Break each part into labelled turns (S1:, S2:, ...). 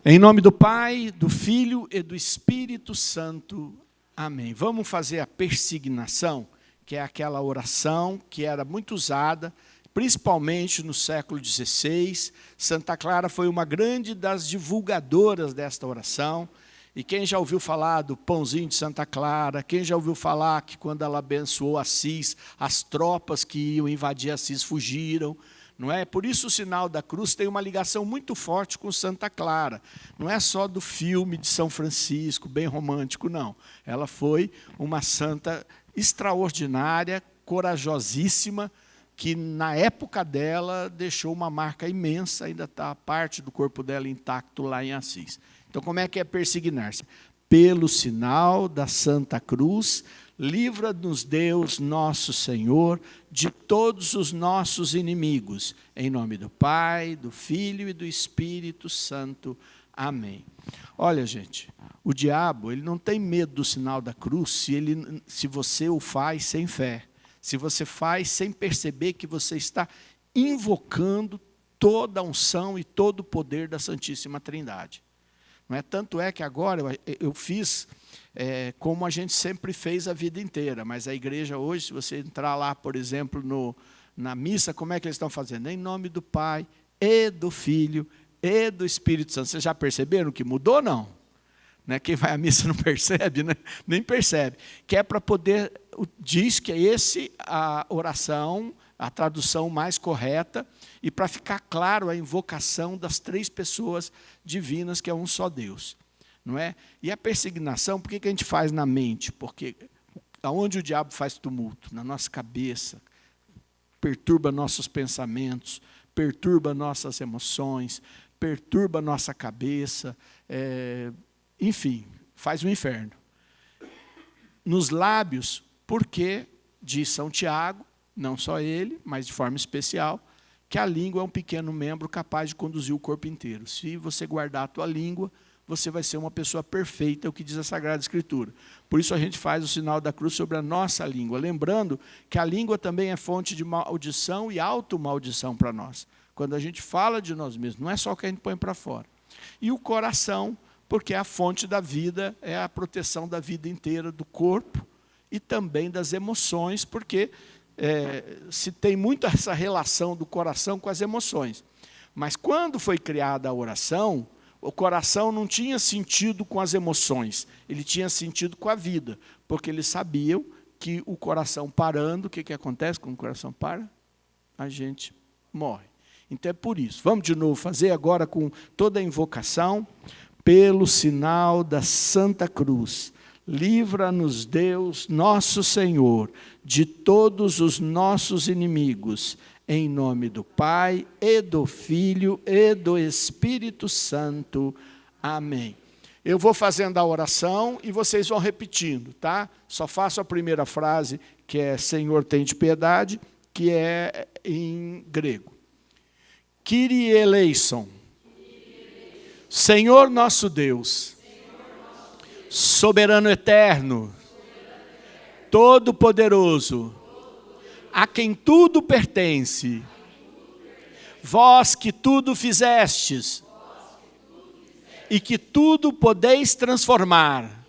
S1: Em nome do Pai, do Filho e do Espírito Santo. Amém. Vamos fazer a persignação, que é aquela oração que era muito usada, principalmente no século XVI. Santa Clara foi uma grande das divulgadoras desta oração. E quem já ouviu falar do pãozinho de Santa Clara, quem já ouviu falar que quando ela abençoou Assis, as tropas que iam invadir Assis fugiram, não é? Por isso o sinal da cruz tem uma ligação muito forte com Santa Clara. Não é só do filme de São Francisco, bem romântico, não. Ela foi uma santa extraordinária, corajosíssima, que na época dela deixou uma marca imensa, ainda está parte do corpo dela intacto lá em Assis. Então, como é que é persignar-se? Pelo sinal da Santa Cruz, livra-nos Deus nosso Senhor de todos os nossos inimigos. Em nome do Pai, do Filho e do Espírito Santo. Amém. Olha, gente, o diabo ele não tem medo do sinal da cruz se você o faz sem fé. Se você faz sem perceber que você está invocando toda a unção e todo o poder da Santíssima Trindade. Não é? Tanto é que agora eu fiz como a gente sempre fez a vida inteira, mas a igreja hoje, se você entrar lá, por exemplo, na missa, como é que eles estão fazendo? Em nome do Pai, e do Filho, e do Espírito Santo. Vocês já perceberam que mudou ou não? Né? Quem vai à missa não percebe, né? Nem percebe. Que é para poder, diz que é esse a oração, a tradução mais correta, e para ficar claro a invocação das três pessoas divinas, que é um só Deus. Não é? E a persignação, por que a gente faz na mente? Porque aonde o diabo faz tumulto? Na nossa cabeça, perturba nossos pensamentos, perturba nossas emoções, perturba nossa cabeça, enfim, faz um inferno. Nos lábios, porque, diz São Tiago, não só ele, mas de forma especial, que a língua é um pequeno membro capaz de conduzir o corpo inteiro. Se você guardar a tua língua, você vai ser uma pessoa perfeita, é o que diz a Sagrada Escritura. Por isso a gente faz o sinal da cruz sobre a nossa língua, lembrando que a língua também é fonte de maldição e automaldição para nós. Quando a gente fala de nós mesmos, não é só o que a gente põe para fora. E o coração, porque é a fonte da vida, é a proteção da vida inteira do corpo e também das emoções, porque se tem muito essa relação do coração com as emoções. Mas quando foi criada a oração, o coração não tinha sentido com as emoções, ele tinha sentido com a vida, porque eles sabiam que o coração parando, o que acontece quando o coração para? A gente morre. Então é por isso. Vamos de novo fazer agora com toda a invocação. Pelo sinal da Santa Cruz, livra-nos Deus, nosso Senhor, de todos os nossos inimigos, em nome do Pai, e do Filho, e do Espírito Santo. Amém. Eu vou fazendo a oração e vocês vão repetindo, tá? Só faço a primeira frase, que é Senhor, tende piedade, que é em grego. Kyrie eleison. Senhor nosso Deus, soberano eterno, todo-poderoso, a quem tudo pertence, vós que tudo fizestes e que tudo podeis transformar,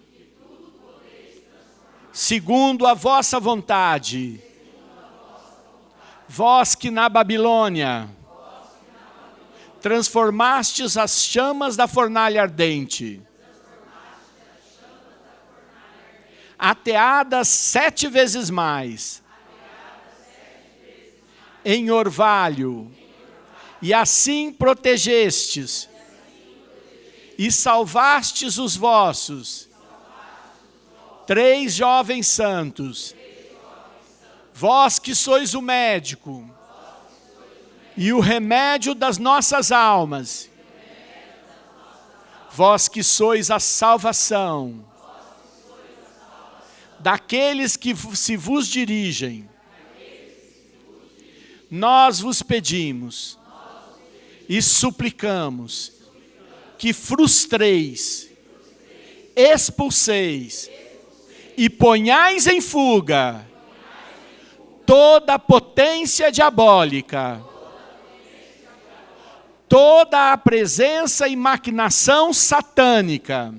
S1: segundo a vossa vontade, vós que na Babilônia transformastes as chamas da fornalha ardente, ateadas 7 vezes mais, em orvalho, e assim protegestes, e salvastes os vossos 3 jovens santos, vós que sois o médico, e o remédio das nossas almas, vós que sois a salvação daqueles que se vos dirigem, nós vos pedimos e suplicamos que frustreis, expulseis e ponhais em fuga toda a potência diabólica, toda a presença e maquinação satânica,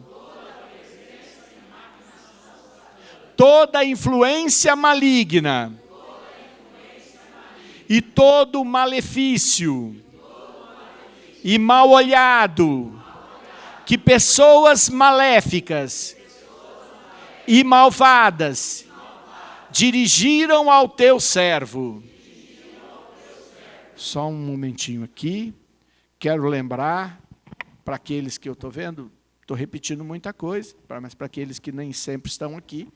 S1: toda a influência maligna e todo malefício e mal olhado que pessoas maléficas e malvadas dirigiram ao teu servo. Só um momentinho aqui. Quero lembrar, para aqueles que eu estou vendo, estou repetindo muita coisa, mas para aqueles que nem sempre estão aqui,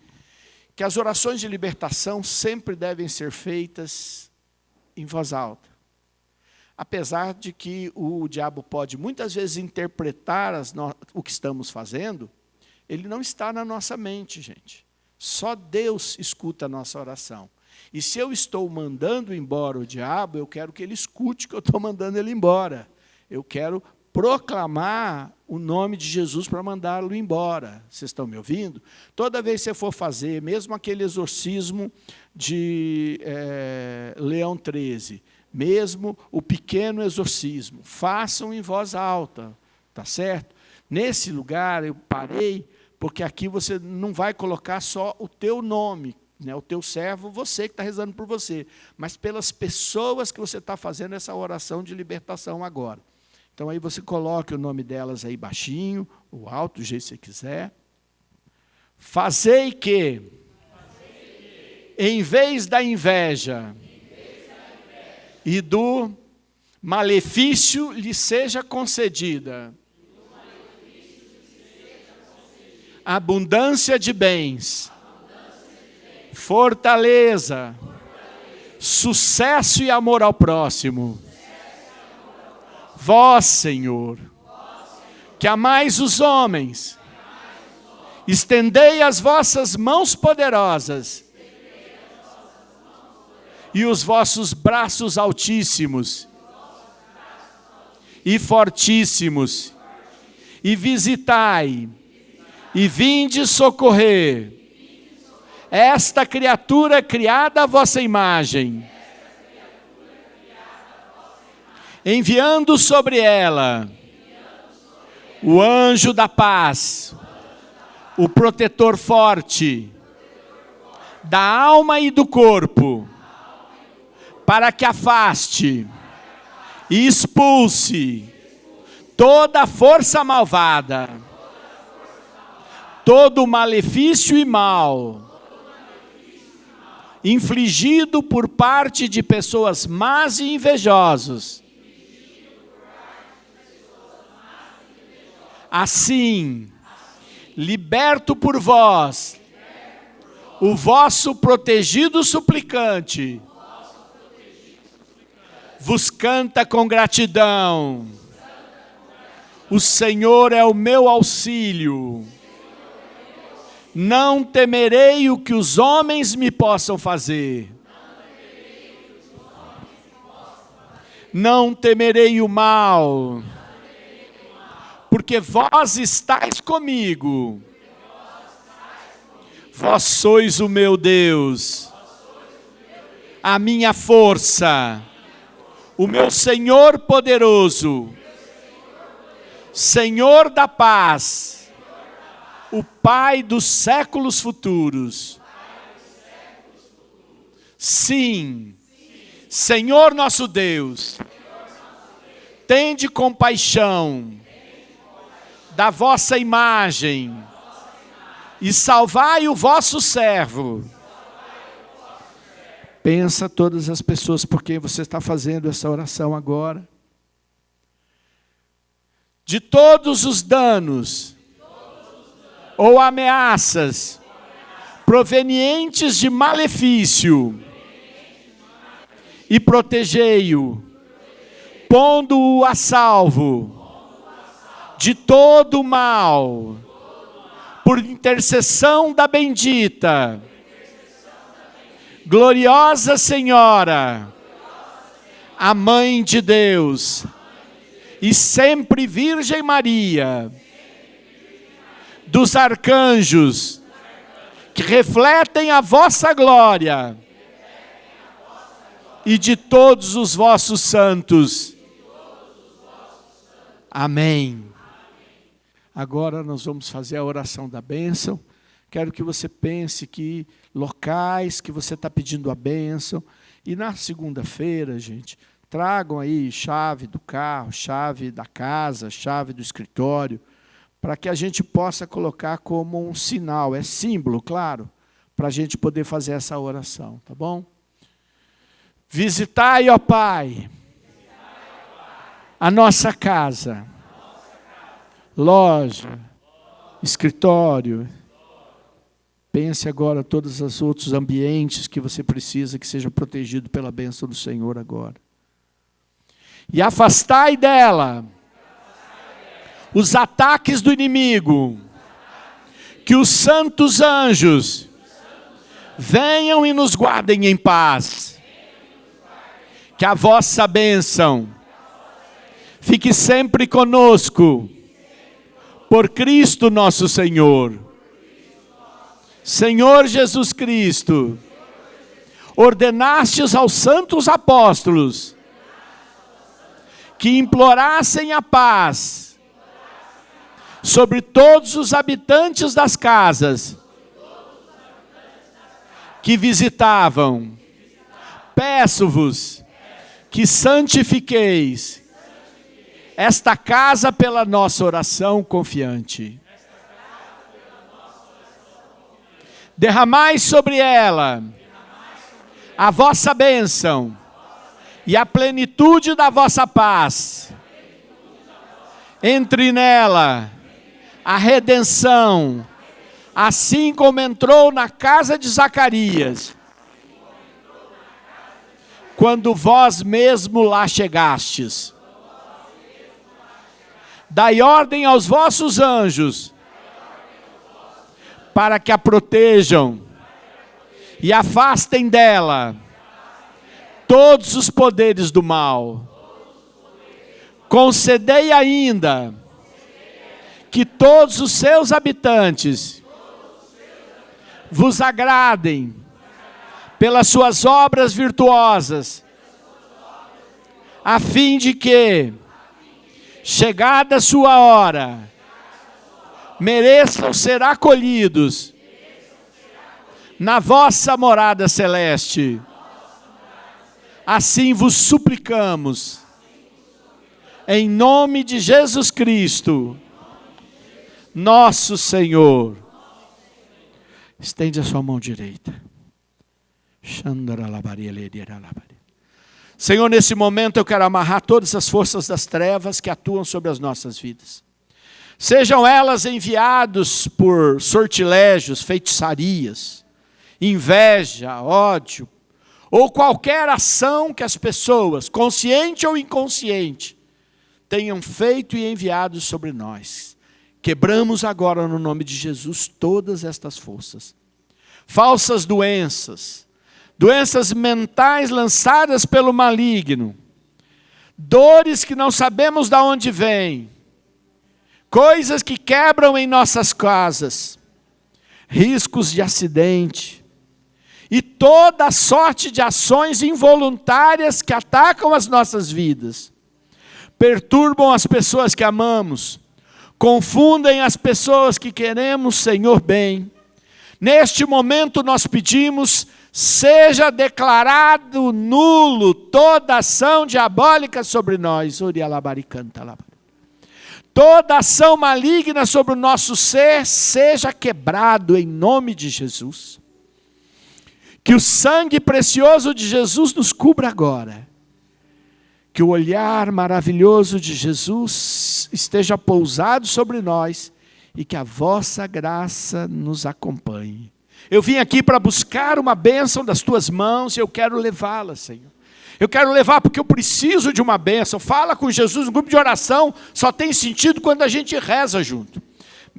S1: que as orações de libertação sempre devem ser feitas em voz alta. Apesar de que o diabo pode muitas vezes interpretar o que estamos fazendo, ele não está na nossa mente, gente. Só Deus escuta a nossa oração. E se eu estou mandando embora o diabo, eu quero que ele escute que eu estou mandando ele embora. Eu quero proclamar o nome de Jesus para mandá-lo embora. Vocês estão me ouvindo? Toda vez que você for fazer, mesmo aquele exorcismo de Leão 13, mesmo o pequeno exorcismo, façam em voz alta, tá certo? Nesse lugar eu parei, porque aqui você não vai colocar só o teu nome, né, o teu servo, você que está rezando por você, mas pelas pessoas que você está fazendo essa oração de libertação agora. Então aí você coloque o nome delas aí baixinho, ou alto, do jeito que você quiser. Fazei que, em vez da inveja e do malefício lhe seja concedida abundância de bens, fortaleza, sucesso e amor ao próximo. Vós, Senhor, que amais os homens, estendei as vossas mãos poderosas e os vossos braços altíssimos e fortíssimos, e visitai, e vinde socorrer esta criatura criada à vossa imagem, enviando sobre ela o anjo da paz, o protetor forte da alma e do corpo, para que afaste e expulse toda a força malvada, todo malefício e mal infligido por parte de pessoas más e invejosos. Assim, liberto por vós, o vosso protegido suplicante, vos canta com gratidão. O Senhor é o meu auxílio. Não temerei o que os homens me possam fazer. Não temerei o mal, porque vós estáis comigo. Vós sois o meu Deus, a minha força, o meu Senhor poderoso, Senhor da paz, o Pai dos séculos futuros. Sim, Senhor nosso Deus, tende compaixão da vossa imagem e salvai o vosso servo. Pensa todas as pessoas por quem você está fazendo essa oração agora. De todos os danos ou ameaças provenientes de malefício, e protegei-o, pondo-o a salvo de todo o mal, por intercessão da bendita, gloriosa Senhora, a Mãe de Deus, e sempre Virgem Maria, dos arcanjos, que refletem a vossa glória, e de todos os vossos santos, Amém. Agora nós vamos fazer a oração da bênção. Quero que você pense que locais que você está pedindo a bênção. E na segunda-feira, gente, tragam aí chave do carro, chave da casa, chave do escritório, para que a gente possa colocar como um sinal, é símbolo, claro, para a gente poder fazer essa oração, tá bom? Visitai, ó Pai, a nossa casa, loja, escritório. Pense agora todos os outros ambientes que você precisa que seja protegido pela bênção do Senhor agora. E afastai dela os ataques do inimigo, que os santos anjos venham e nos guardem em paz. Que a vossa bênção fique sempre conosco, por Cristo nosso Senhor. Senhor Jesus Cristo, ordenastes aos santos apóstolos que implorassem a paz sobre todos os habitantes das casas que visitavam. Peço-vos que santifiqueis esta casa pela nossa oração confiante. Derramai sobre ela a vossa bênção e a plenitude da vossa paz. Entre nela a redenção, assim como entrou na casa de Zacarias, quando vós mesmo lá chegastes. Dai ordem aos vossos anjos, para que a protejam e afastem dela todos os poderes do mal. Concedei ainda que todos os seus habitantes vos agradem pelas suas obras virtuosas, a fim de que, chegada a sua hora, mereçam ser acolhidos na vossa morada celeste. Assim vos suplicamos, em nome de Jesus Cristo, nosso Senhor. Estende a sua mão direita. Senhor, nesse momento eu quero amarrar todas as forças das trevas que atuam sobre as nossas vidas. Sejam elas enviados por sortilégios, feitiçarias, inveja, ódio, ou qualquer ação que as pessoas, consciente ou inconsciente, tenham feito e enviado sobre nós. Quebramos agora no nome de Jesus todas estas forças. Falsas doenças, doenças mentais lançadas pelo maligno, dores que não sabemos de onde vêm, coisas que quebram em nossas casas, riscos de acidente e toda sorte de ações involuntárias que atacam as nossas vidas, perturbam as pessoas que amamos, confundem as pessoas que queremos, Senhor, bem. Neste momento nós pedimos, seja declarado nulo toda ação diabólica sobre nós. Toda ação maligna sobre o nosso ser seja quebrado em nome de Jesus. Que o sangue precioso de Jesus nos cubra agora. Que o olhar maravilhoso de Jesus esteja pousado sobre nós e que a vossa graça nos acompanhe. Eu vim aqui para buscar uma bênção das tuas mãos e eu quero levá-la, Senhor. Eu quero levar porque eu preciso de uma bênção. Fala com Jesus, um grupo de oração só tem sentido quando a gente reza junto.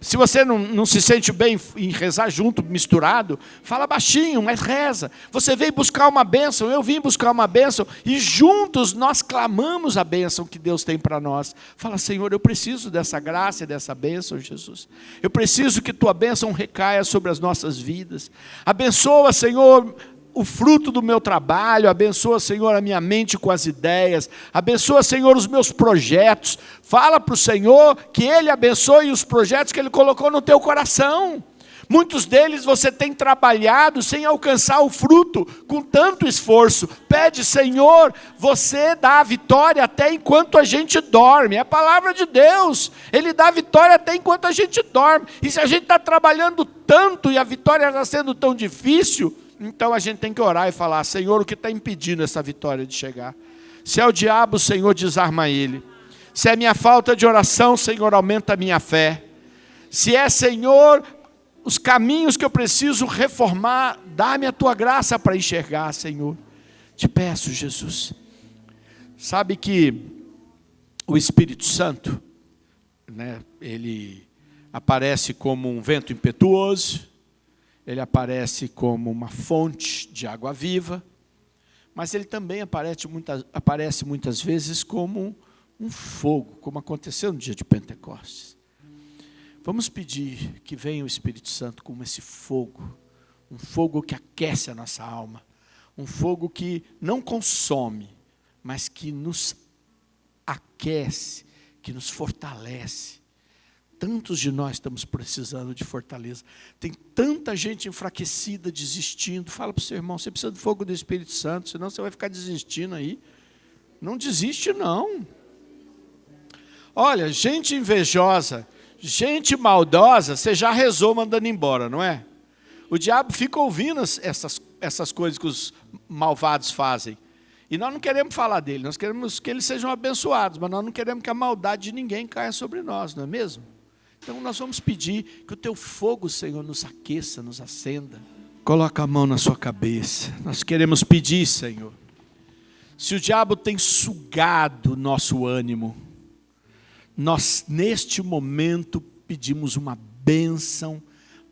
S1: Se você não se sente bem em rezar junto, misturado, fala baixinho, mas reza. Você veio buscar uma bênção, eu vim buscar uma bênção, e juntos nós clamamos a bênção que Deus tem para nós. Fala, Senhor, eu preciso dessa graça e dessa bênção, Jesus. Eu preciso que tua bênção recaia sobre as nossas vidas. Abençoa, Senhor, o fruto do meu trabalho, abençoa, Senhor, a minha mente com as ideias, abençoa, Senhor, os meus projetos. Fala para o Senhor que Ele abençoe os projetos que Ele colocou no teu coração. Muitos deles você tem trabalhado sem alcançar o fruto, com tanto esforço. Pede, Senhor, você dá a vitória até enquanto a gente dorme. É a palavra de Deus. Ele dá a vitória até enquanto a gente dorme. E se a gente está trabalhando tanto e a vitória está sendo tão difícil, então a gente tem que orar e falar, Senhor, o que está impedindo essa vitória de chegar? Se é o diabo, Senhor, desarma ele. Se é minha falta de oração, Senhor, aumenta a minha fé. Se é, Senhor, os caminhos que eu preciso reformar, dá-me a tua graça para enxergar, Senhor. Te peço, Jesus. Sabe que o Espírito Santo, né, ele aparece como um vento impetuoso, ele aparece como uma fonte de água viva, mas ele também aparece muitas vezes como um fogo, como aconteceu no dia de Pentecostes. Vamos pedir que venha o Espírito Santo como esse fogo, um fogo que aquece a nossa alma, um fogo que não consome, mas que nos aquece, que nos fortalece. Tantos de nós estamos precisando de fortaleza. Tem tanta gente enfraquecida, desistindo. Fala para o seu irmão, você precisa do fogo do Espírito Santo, senão você vai ficar desistindo aí. Não desiste, não. Olha, gente invejosa, gente maldosa, você já rezou mandando embora, não é? O diabo fica ouvindo essas coisas que os malvados fazem. E nós não queremos falar dele, nós queremos que eles sejam abençoados, mas nós não queremos que a maldade de ninguém caia sobre nós, não é mesmo? Então nós vamos pedir que o teu fogo, Senhor, nos aqueça, nos acenda. Coloca a mão na sua cabeça. Nós queremos pedir, Senhor, se o diabo tem sugado nosso ânimo, nós neste momento pedimos uma bênção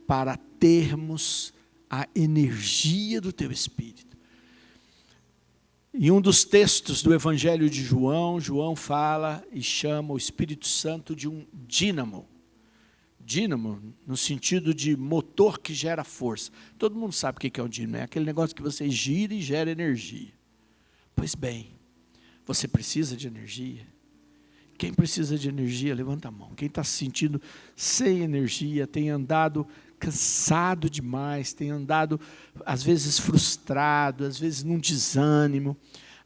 S1: para termos a energia do teu Espírito. Em um dos textos do Evangelho de João, João fala e chama o Espírito Santo de um dínamo. Dínamo, no sentido de motor que gera força. Todo mundo sabe o que é um dínamo, é aquele negócio que você gira e gera energia. Pois bem, você precisa de energia? Quem precisa de energia, levanta a mão. Quem está se sentindo sem energia, tem andado cansado demais, tem andado, às vezes, frustrado, às vezes num desânimo,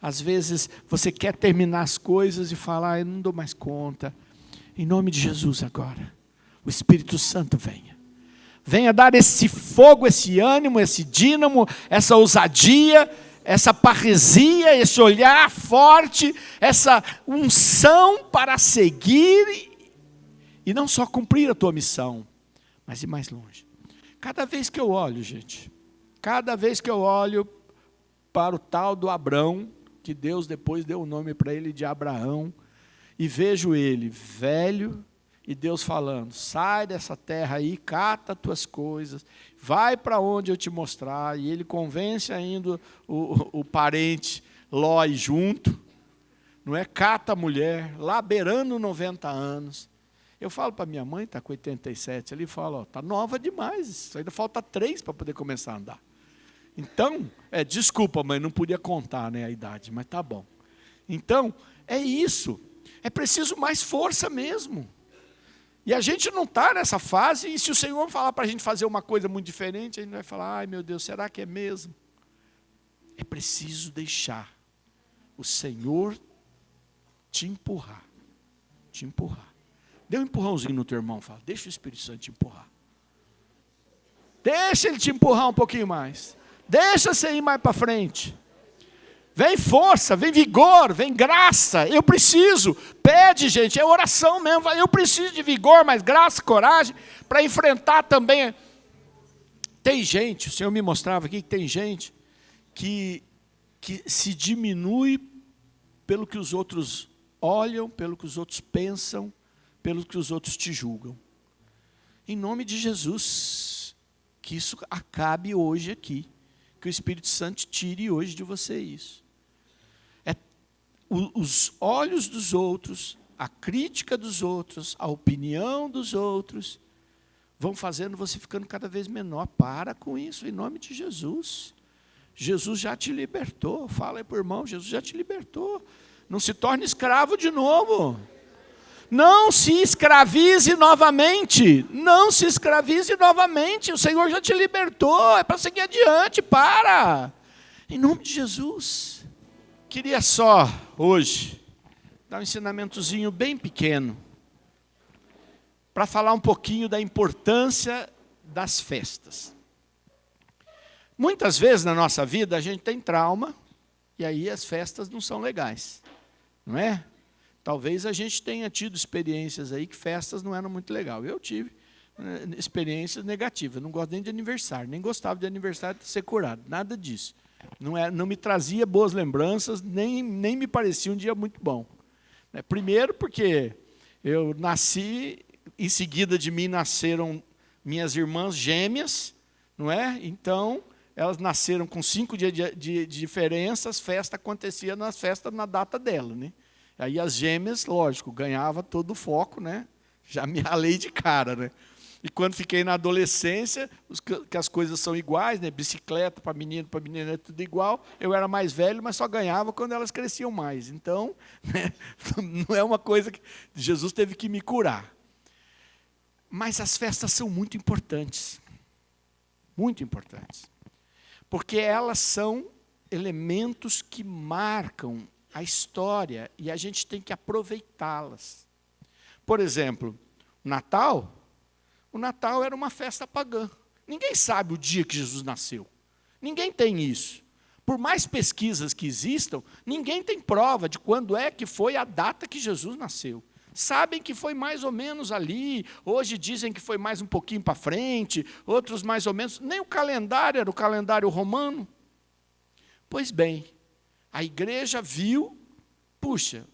S1: às vezes você quer terminar as coisas e falar, eu não dou mais conta. Em nome de Jesus agora, o Espírito Santo venha. Venha dar esse fogo, esse ânimo, esse dínamo, essa ousadia, essa parresia, esse olhar forte, essa unção para seguir e não só cumprir a tua missão, mas ir mais longe. Cada vez que eu olho, gente, cada vez que eu olho para o tal do Abrão, que Deus depois deu o nome para ele de Abraão, e vejo ele velho, e Deus falando, sai dessa terra aí, cata as tuas coisas, vai para onde eu te mostrar, e ele convence ainda o parente Ló junto, não é? Cata a mulher, lá beirando 90 anos. Eu falo para minha mãe, está com 87, ele fala, está nova demais, ainda falta 3 para poder começar a andar. Então, desculpa mãe, não podia contar, né, a idade, mas tá bom. Então, é isso, é preciso mais força mesmo. E a gente não está nessa fase, e se o Senhor falar para a gente fazer uma coisa muito diferente, a gente vai falar, ai meu Deus, será que é mesmo? É preciso deixar o Senhor te empurrar, te empurrar. Dê um empurrãozinho no teu irmão, fala, deixa o Espírito Santo te empurrar. Deixa ele te empurrar um pouquinho mais. Deixa você ir mais para frente. Vem força, vem vigor, vem graça. Eu preciso. Pede, gente, é oração mesmo. Eu preciso de vigor, mais graça, coragem, para enfrentar também. Tem gente, o Senhor me mostrava aqui que tem gente que se diminui pelo que os outros olham, pelo que os outros pensam, pelo que os outros te julgam. Em nome de Jesus, que isso acabe hoje aqui. Que o Espírito Santo tire hoje de você isso. Os olhos dos outros, a crítica dos outros, a opinião dos outros, vão fazendo você ficando cada vez menor. Para com isso, em nome de Jesus. Jesus já te libertou. Fala aí para o irmão, Jesus já te libertou. Não se torne escravo de novo. Não se escravize novamente. Não se escravize novamente. O Senhor já te libertou. É para seguir adiante. Para. Em nome de Jesus. Queria só, hoje, dar um ensinamentozinho bem pequeno, para falar um pouquinho da importância das festas. Muitas vezes na nossa vida a gente tem trauma, e aí as festas não são legais, não é? Talvez a gente tenha tido experiências aí que festas não eram muito legais. Eu tive experiências negativas, não gosto nem de aniversário, nem gostava de aniversário de ser curado, nada disso. Não me trazia boas lembranças, nem me parecia um dia muito bom. Primeiro porque eu nasci, em seguida de mim nasceram minhas irmãs gêmeas, não é? Então, elas nasceram com 5 dias de diferença, as festas aconteciam nas festas na data dela, né? Aí as gêmeas, lógico, ganhava todo o foco, né? Já me ralei de cara, né? E quando fiquei na adolescência, que as coisas são iguais, né? Bicicleta para menino é tudo igual. Eu era mais velho, mas só ganhava quando elas cresciam mais. Então, né? Não é uma coisa que Jesus teve que me curar. Mas as festas são muito importantes. Muito importantes. Porque elas são elementos que marcam a história e a gente tem que aproveitá-las. Por exemplo, o Natal era uma festa pagã. Ninguém sabe o dia que Jesus nasceu. Ninguém tem isso. Por mais pesquisas que existam, ninguém tem prova de quando é que foi a data que Jesus nasceu. Sabem que foi mais ou menos ali, hoje dizem que foi mais um pouquinho para frente, outros mais ou menos, nem o calendário era o calendário romano. Pois bem, a igreja viu, puxa,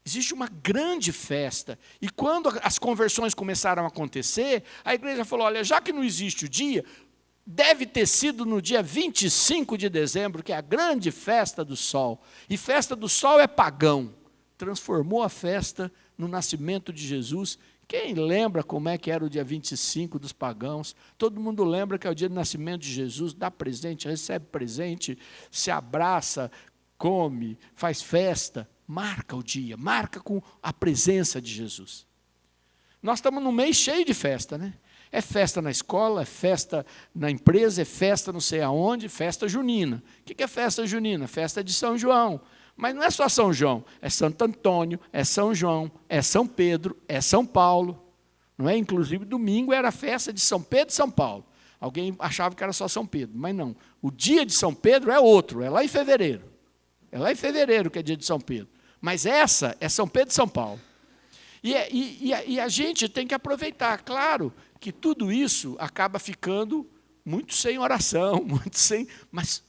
S1: existe uma grande festa, e quando as conversões começaram a acontecer, a igreja falou, olha, já que não existe o dia, deve ter sido no dia 25 de dezembro, que é a grande festa do sol, e festa do sol é pagão, transformou a festa no nascimento de Jesus. Quem lembra como é que era o dia 25 dos pagãos? Todo mundo lembra que é o dia do nascimento de Jesus, dá presente, recebe presente, se abraça, come, faz festa, marca o dia, marca com a presença de Jesus. Nós estamos num mês cheio de festa, né? É festa na escola, é festa na empresa, é festa não sei aonde, festa junina. O que é festa junina? Festa de São João. Mas não é só São João, é Santo Antônio, é São João, é São Pedro, é São Paulo. Não é? Inclusive, domingo era a festa de São Pedro e São Paulo. Alguém achava que era só São Pedro, mas não. O dia de São Pedro é outro, é lá em fevereiro. É lá em fevereiro que é dia de São Pedro. Mas essa é São Pedro e São Paulo. E a gente tem que aproveitar. Claro que tudo isso acaba ficando muito sem oração, muito sem... Mas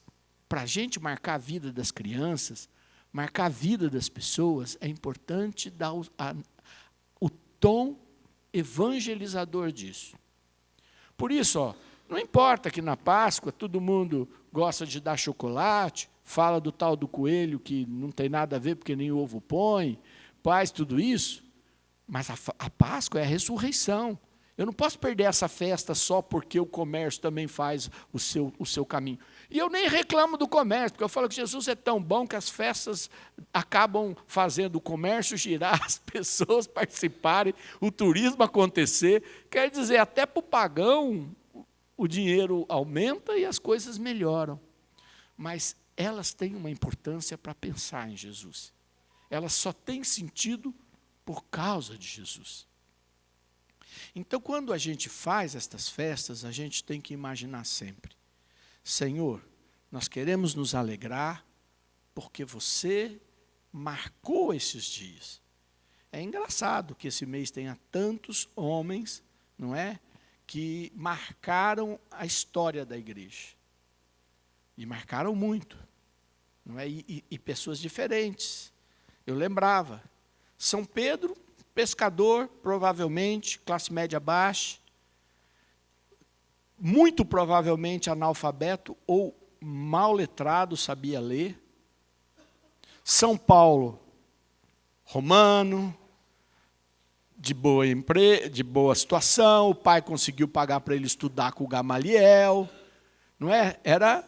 S1: para a gente marcar a vida das crianças, marcar a vida das pessoas, é importante dar o tom evangelizador disso. Por isso, não importa que na Páscoa todo mundo gosta de dar chocolate, fala do tal do coelho que não tem nada a ver porque nem ovo põe, faz tudo isso, mas a Páscoa é a ressurreição. Eu não posso perder essa festa só porque o comércio também faz o seu caminho. E eu nem reclamo do comércio, porque eu falo que Jesus é tão bom que as festas acabam fazendo o comércio girar, as pessoas participarem, o turismo acontecer. Quer dizer, até para o pagão o dinheiro aumenta e as coisas melhoram. Mas elas têm uma importância para pensar em Jesus. Elas só têm sentido por causa de Jesus. Então, quando a gente faz estas festas, a gente tem que imaginar sempre, Senhor, nós queremos nos alegrar porque você marcou esses dias. É engraçado que esse mês tenha tantos homens, não é, que marcaram a história da igreja. E marcaram muito, não é? E pessoas diferentes. Eu lembrava, São Pedro, pescador, provavelmente, classe média baixa, muito provavelmente analfabeto ou mal letrado, sabia ler. São Paulo, romano, de boa situação, o pai conseguiu pagar para ele estudar com o Gamaliel, não é? Era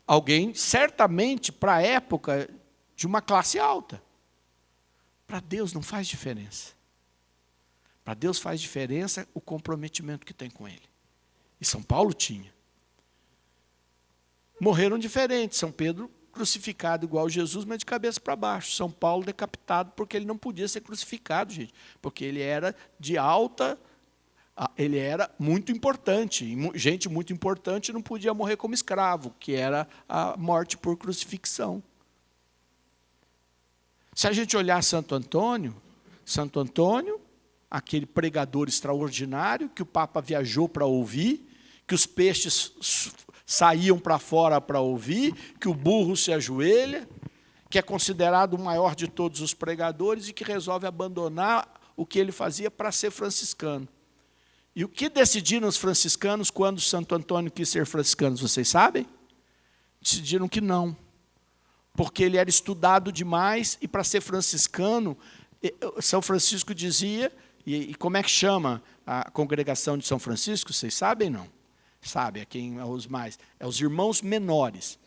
S1: alguém, certamente, para a época, de uma classe alta. Para Deus não faz diferença. Para Deus faz diferença o comprometimento que tem com Ele. E São Paulo tinha. Morreram diferentes. São Pedro crucificado igual Jesus, mas de cabeça para baixo. São Paulo decapitado porque ele não podia ser crucificado, gente. Porque ele era de alta, ele era muito importante. E gente muito importante não podia morrer como escravo, que era a morte por crucifixão. Se a gente olhar Santo Antônio, aquele pregador extraordinário que o Papa viajou para ouvir, que os peixes saíam para fora para ouvir, que o burro se ajoelha, que é considerado o maior de todos os pregadores e que resolve abandonar o que ele fazia para ser franciscano. E o que decidiram os franciscanos quando Santo Antônio quis ser franciscano, vocês sabem? Decidiram que não, porque ele era estudado demais e para ser franciscano, São Francisco dizia, e como é que chama a congregação de São Francisco, vocês sabem não? Sabe, é os irmãos menores.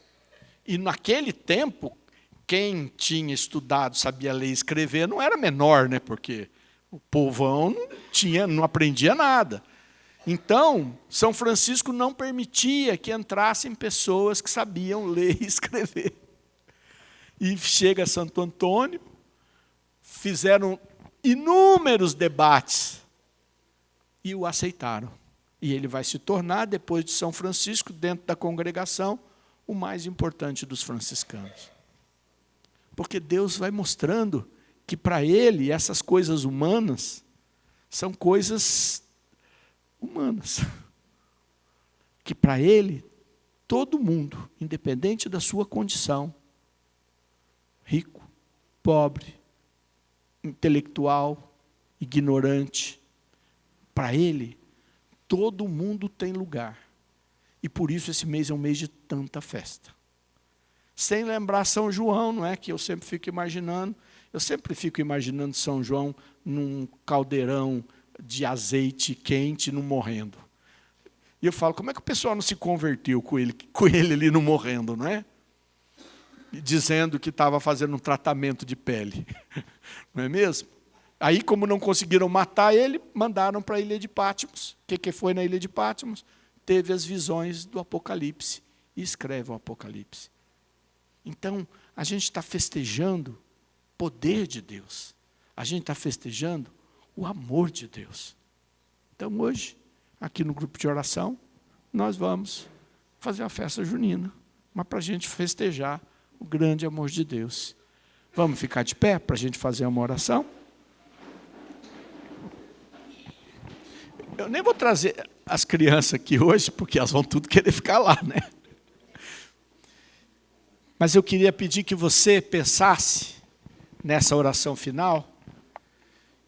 S1: E naquele tempo, quem tinha estudado, sabia ler e escrever, não era menor, né? Porque o povão não aprendia nada. Então, São Francisco não permitia que entrassem pessoas que sabiam ler e escrever. E chega Santo Antônio, fizeram inúmeros debates e o aceitaram. E ele vai se tornar, depois de São Francisco, dentro da congregação, o mais importante dos franciscanos. Porque Deus vai mostrando que para ele essas coisas humanas são coisas humanas. Que para ele, todo mundo, independente da sua condição, rico, pobre, intelectual, ignorante, para ele, todo mundo tem lugar. E por isso esse mês é um mês de tanta festa. Sem lembrar São João, não é? Que eu sempre fico imaginando São João num caldeirão de azeite quente, não morrendo. E eu falo, como é que o pessoal não se converteu com ele ali não morrendo, não é? Dizendo que estava fazendo um tratamento de pele. Não é mesmo? Aí, como não conseguiram matar ele, mandaram para a ilha de Patmos. O que foi na ilha de Patmos? Teve as visões do Apocalipse. E escreve o Apocalipse. Então, a gente está festejando o poder de Deus. A gente está festejando o amor de Deus. Então, hoje, aqui no grupo de oração, nós vamos fazer uma festa junina. Mas para a gente festejar o grande amor de Deus. Vamos ficar de pé para a gente fazer uma oração? Eu nem vou trazer as crianças aqui hoje, porque elas vão tudo querer ficar lá, né? Mas eu queria pedir que você pensasse, nessa oração final,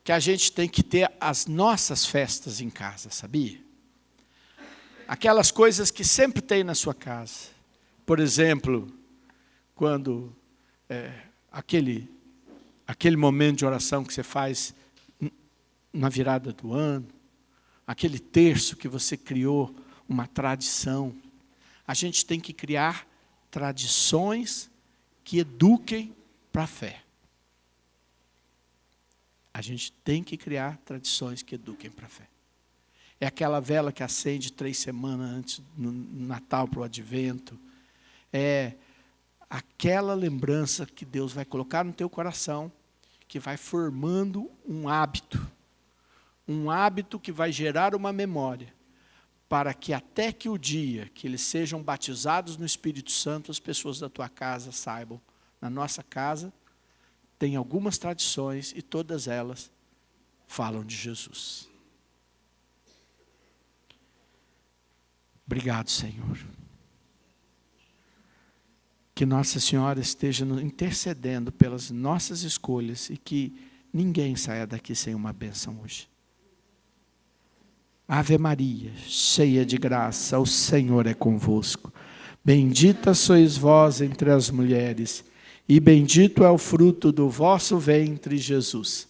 S1: que a gente tem que ter as nossas festas em casa, sabia? Aquelas coisas que sempre tem na sua casa. Por exemplo, quando aquele momento de oração que você faz na virada do ano, aquele terço que você criou, uma tradição. A gente tem que criar tradições que eduquem para a fé. A gente tem que criar tradições que eduquem para a fé. É aquela vela que acende 3 semanas antes do Natal para o Advento. É aquela lembrança que Deus vai colocar no teu coração, que vai formando um hábito que vai gerar uma memória, para que até que o dia que eles sejam batizados no Espírito Santo, as pessoas da tua casa saibam, na nossa casa tem algumas tradições e todas elas falam de Jesus. Obrigado, Senhor. Que Nossa Senhora esteja intercedendo pelas nossas escolhas e que ninguém saia daqui sem uma bênção hoje. Ave Maria, cheia de graça, o Senhor é convosco. Bendita sois vós entre as mulheres, e bendito é o fruto do vosso ventre, Jesus.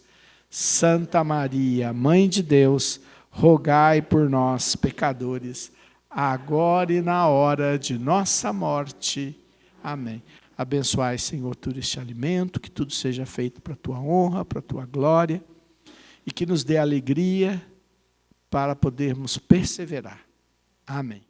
S1: Santa Maria, Mãe de Deus, rogai por nós, pecadores, agora e na hora de nossa morte. Amém. Abençoai, Senhor, todo este alimento, que tudo seja feito para a tua honra, para a tua glória, e que nos dê alegria para podermos perseverar. Amém.